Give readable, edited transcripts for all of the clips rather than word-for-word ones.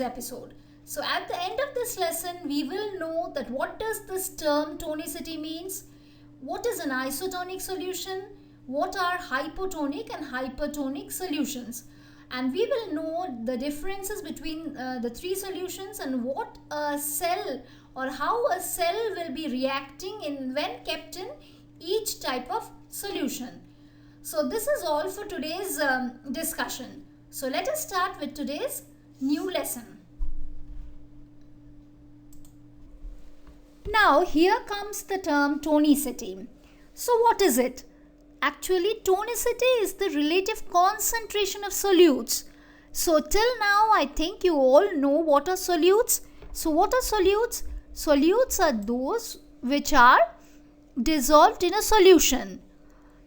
episode. So at the end of this lesson, we will know that what does this term tonicity means, what is an isotonic solution, what are hypotonic and hypertonic solutions, and we will know the differences between the three solutions and what a cell or how a cell will be reacting when kept in each type of solution. So this is all for today's discussion. So let us start with today's new lesson. Now here comes the term tonicity. So what is it? Actually, tonicity is the relative concentration of solutes. So till now I think you all know what are solutes. So what are solutes? Solutes are those which are dissolved in a solution.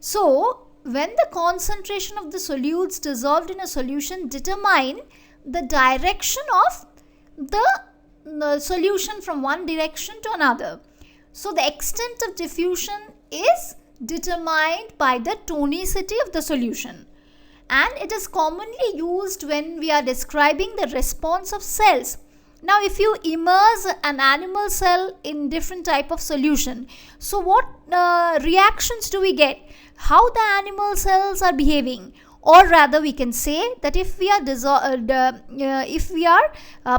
So when the concentration of the solutes dissolved in a solution determine the direction of the solution from one direction to another. So the extent of diffusion is determined by the tonicity of the solution, and it is commonly used when we are describing the response of cells. Now if you immerse an animal cell in different type of solution, so what reactions do we get? How the animal cells are behaving? Or rather we can say that if we are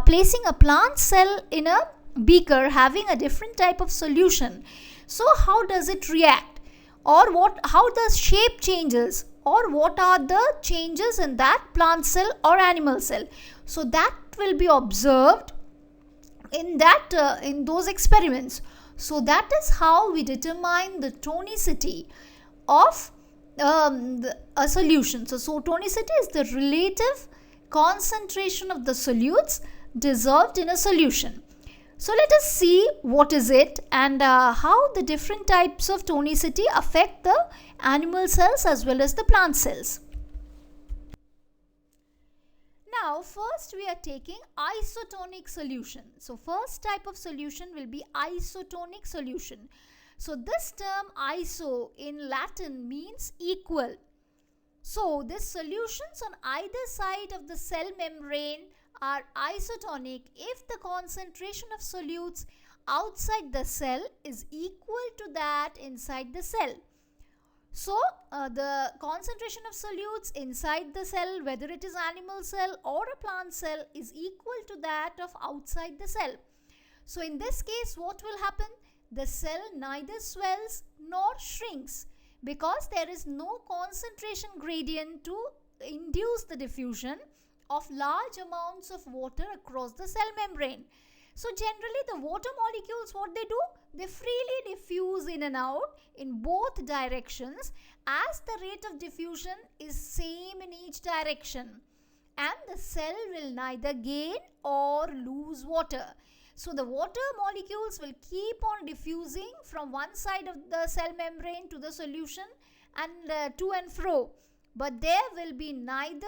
placing a plant cell in a beaker having a different type of solution, so how does it react, or how the shape changes, or what are the changes in that plant cell or animal cell? So that will be observed in those experiments. So that is how we determine the tonicity of a solution. So tonicity is the relative concentration of the solutes dissolved in a solution. So let us see what is it and how the different types of tonicity affect the animal cells as well as the plant cells. Now first we are taking isotonic solution. So first type of solution will be isotonic solution. So this term iso in Latin means equal. So these solutions on either side of the cell membrane are isotonic if the concentration of solutes outside the cell is equal to that inside the cell. So the concentration of solutes inside the cell, whether it is animal cell or a plant cell, is equal to that of outside the cell. So in this case, what will happen? The cell neither swells nor shrinks because there is no concentration gradient to induce the diffusion of large amounts of water across the cell membrane. So generally the water molecules, what they do? They freely diffuse in and out in both directions as the rate of diffusion is same in each direction, and the cell will neither gain or lose water. So the water molecules will keep on diffusing from one side of the cell membrane to the solution and to and fro. But there will be neither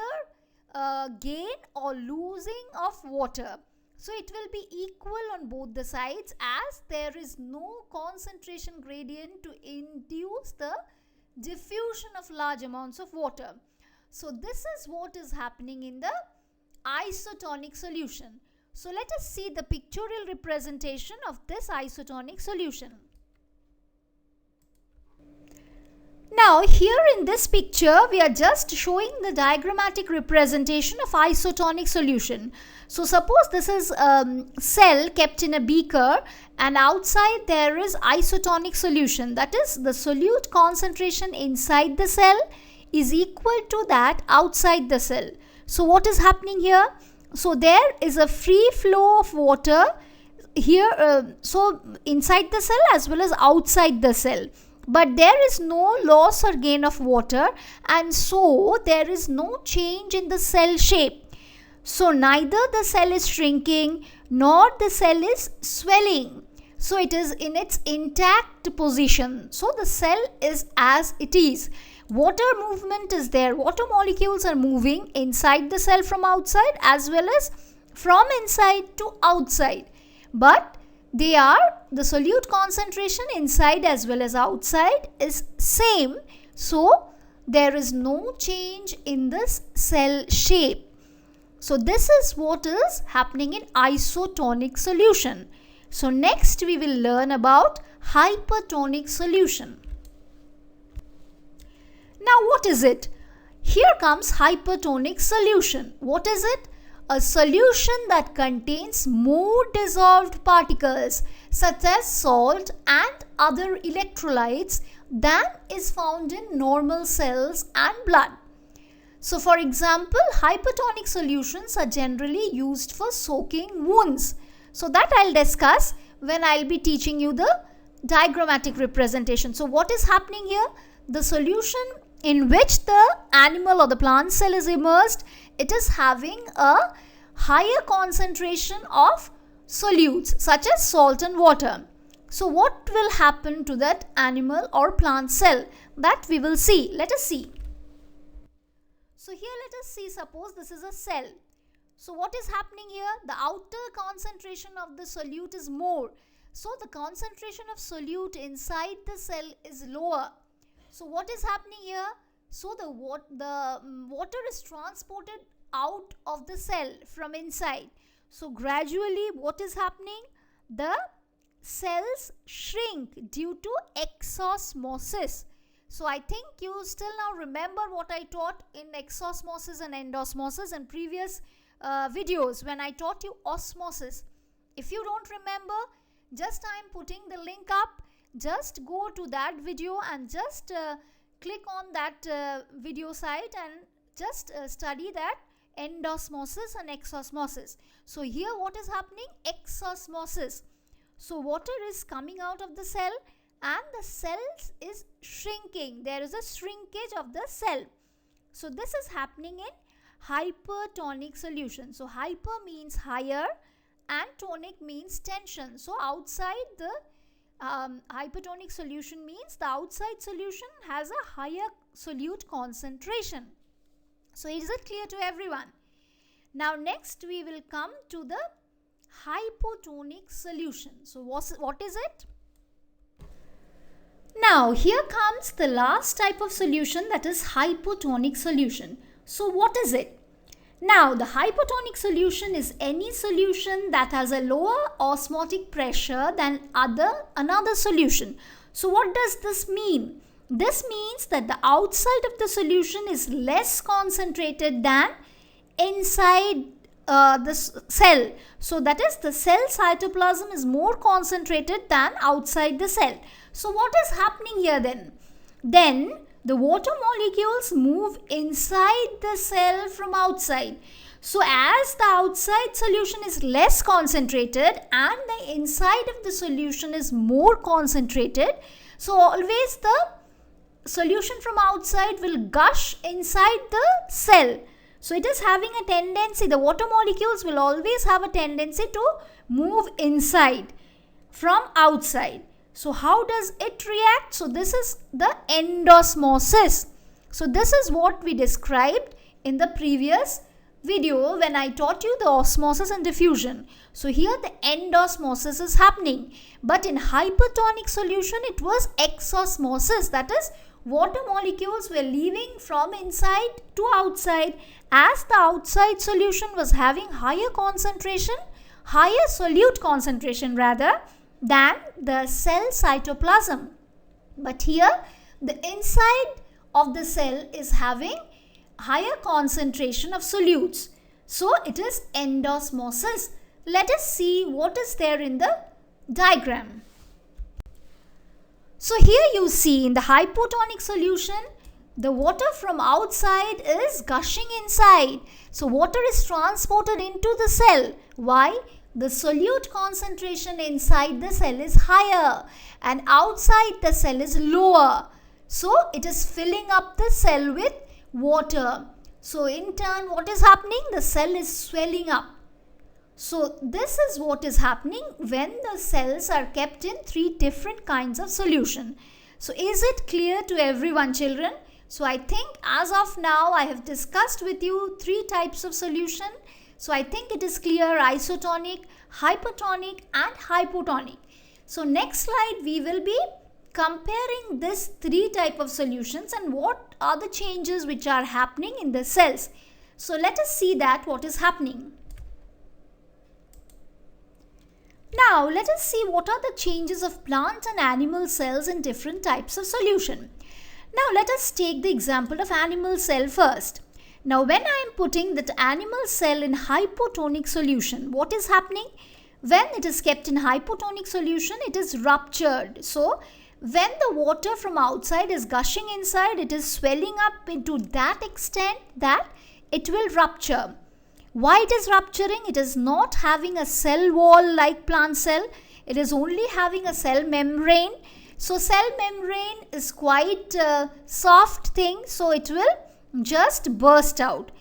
gain or losing of water. So it will be equal on both the sides as there is no concentration gradient to induce the diffusion of large amounts of water. So this is what is happening in the isotonic solution. So let us see the pictorial representation of this isotonic solution. Now here in this picture we are just showing the diagrammatic representation of isotonic solution. So suppose this is a cell kept in a beaker and outside there is isotonic solution, that is the solute concentration inside the cell is equal to that outside the cell. So what is happening here? So there is a free flow of water here, so inside the cell as well as outside the cell. But there is no loss or gain of water, and so there is no change in the cell shape. So neither the cell is shrinking nor the cell is swelling. So it is in its intact position. So the cell is as it is. Water movement is there. Water molecules are moving inside the cell from outside as well as from inside to outside. But the solute concentration inside as well as outside is same. So there is no change in this cell shape. So this is what is happening in isotonic solution. So next we will learn about hypertonic solution. Now what is it? Here comes hypertonic solution. What is it? A solution that contains more dissolved particles such as salt and other electrolytes than is found in normal cells and blood. So for example, hypertonic solutions are generally used for soaking wounds. So that I'll discuss when I'll be teaching you the diagrammatic representation. So what is happening here? The solution in which the animal or the plant cell is immersed, it is having a higher concentration of solutes such as salt and water. So what will happen to that animal or plant cell? That we will see. Let us see. So here let us see, suppose this is a cell. So what is happening here? The outer concentration of the solute is more. So the concentration of solute inside the cell is lower. So what is happening here? So the water is transported out of the cell from inside. So gradually what is happening? The cells shrink due to exosmosis. So I think you still now remember what I taught in exosmosis and endosmosis in previous videos when I taught you osmosis. If you don't remember, just I am putting the link up. Just go to that video and just click on that video site and just study that endosmosis and exosmosis. So here what is happening? Exosmosis. So water is coming out of the cell and the cells is shrinking. There is a shrinkage of the cell. So this is happening in hypertonic solution. So hyper means higher and tonic means tension. So outside the hypertonic solution means the outside solution has a higher solute concentration. So is it clear to everyone? Now next we will come to the hypotonic solution. So what is it? Now here comes the last type of solution, that is hypotonic solution. So what is it? Now the hypotonic solution is any solution that has a lower osmotic pressure than another solution. So what does this mean? This means that the outside of the solution is less concentrated than inside the cell. So that is, the cell cytoplasm is more concentrated than outside the cell. So what is happening here then? Then the water molecules move inside the cell from outside. So as the outside solution is less concentrated and the inside of the solution is more concentrated, so always the solution from outside will gush inside the cell. So it is having a tendency, the water molecules will always have a tendency to move inside from outside. So how does it react? So this is the endosmosis. So this is what we described in the previous video when I taught you the osmosis and diffusion. So here the endosmosis is happening. But in hypertonic solution it was exosmosis. That is, water molecules were leaving from inside to outside as the outside solution was having higher concentration, higher solute concentration rather, than the cell cytoplasm. But here the inside of the cell is having higher concentration of solutes. So it is endosmosis. Let us see what is there in the diagram. So here you see in the hypotonic solution, the water from outside is gushing inside. So water is transported into the cell. Why? The solute concentration inside the cell is higher and outside the cell is lower. So it is filling up the cell with water. So in turn what is happening? The cell is swelling up. So this is what is happening when the cells are kept in 3 different kinds of solution. So is it clear to everyone, children? So I think as of now I have discussed with you 3 types of solution. So I think it is clear: isotonic, hypertonic and hypotonic. So next slide we will be comparing these 3 types of solutions and what are the changes which are happening in the cells. So let us see that what is happening. Now let us see what are the changes of plant and animal cells in different types of solution. Now let us take the example of animal cell first. Now when I am putting that animal cell in hypotonic solution, what is happening? When it is kept in hypotonic solution, it is ruptured. So when the water from outside is gushing inside, it is swelling up into that extent that it will rupture. Why it is rupturing? It is not having a cell wall like plant cell. It is only having a cell membrane. So cell membrane is quite a soft thing, so it will just burst out.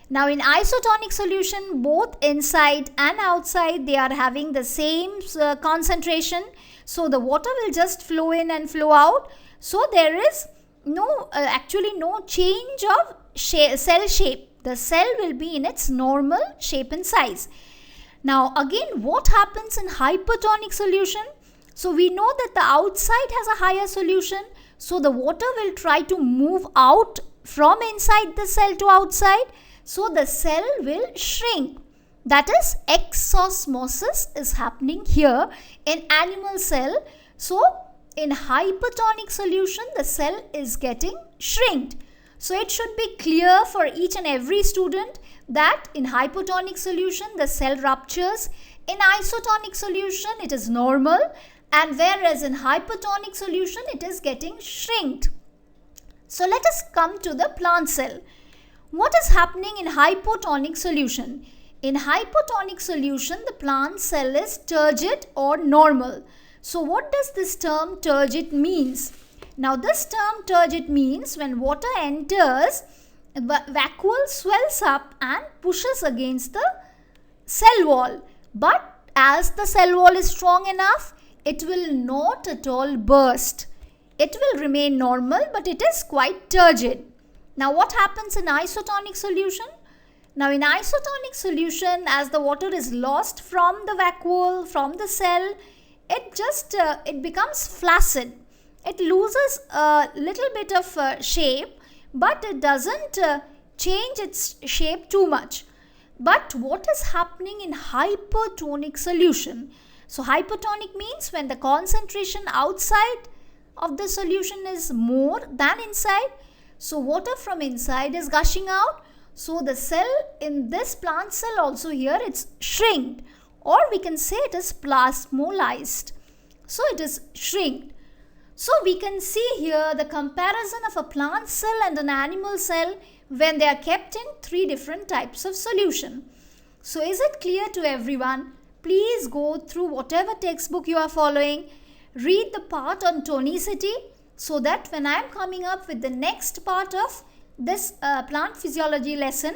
Now in isotonic solution, both inside and outside, they are having the same concentration. So the water will just flow in and flow out. So there is actually no change of cell shape. The cell will be in its normal shape and size. Now again, what happens in hypertonic solution? So we know that the outside has a higher solution. So the water will try to move out from inside the cell to outside. So the cell will shrink. That is, exosmosis is happening here in animal cell. So in hypertonic solution, the cell is getting shrinked. So it should be clear for each and every student that in hypotonic solution, the cell ruptures. In isotonic solution, it is normal. And whereas in hypertonic solution, it is getting shrinked. So let us come to the plant cell. What is happening in hypotonic solution? In hypotonic solution, the plant cell is turgid or normal. So what does this term turgid means? Now this term turgid means when water enters, the vacuole swells up and pushes against the cell wall. But as the cell wall is strong enough, it will not at all burst. It will remain normal, but it is quite turgid. Now what happens in isotonic solution? Now in isotonic solution, as the water is lost from the vacuole, from the cell, it becomes flaccid. It loses a little bit of shape, but it doesn't change its shape too much. But what is happening in hypertonic solution? So hypertonic means when the concentration outside of the solution is more than inside. So water from inside is gushing out. So the cell in this plant cell also here, it's shrinked, or we can say it is plasmolized. So it is shrinked. So we can see here the comparison of a plant cell and an animal cell when they are kept in three different types of solution. So is it clear to everyone? Please go through whatever textbook you are following. Read the part on tonicity so that when I am coming up with the next part of this plant physiology lesson,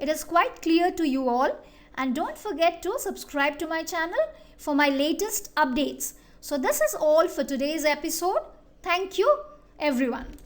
it is quite clear to you all. And don't forget to subscribe to my channel for my latest updates. So this is all for today's episode. Thank you everyone.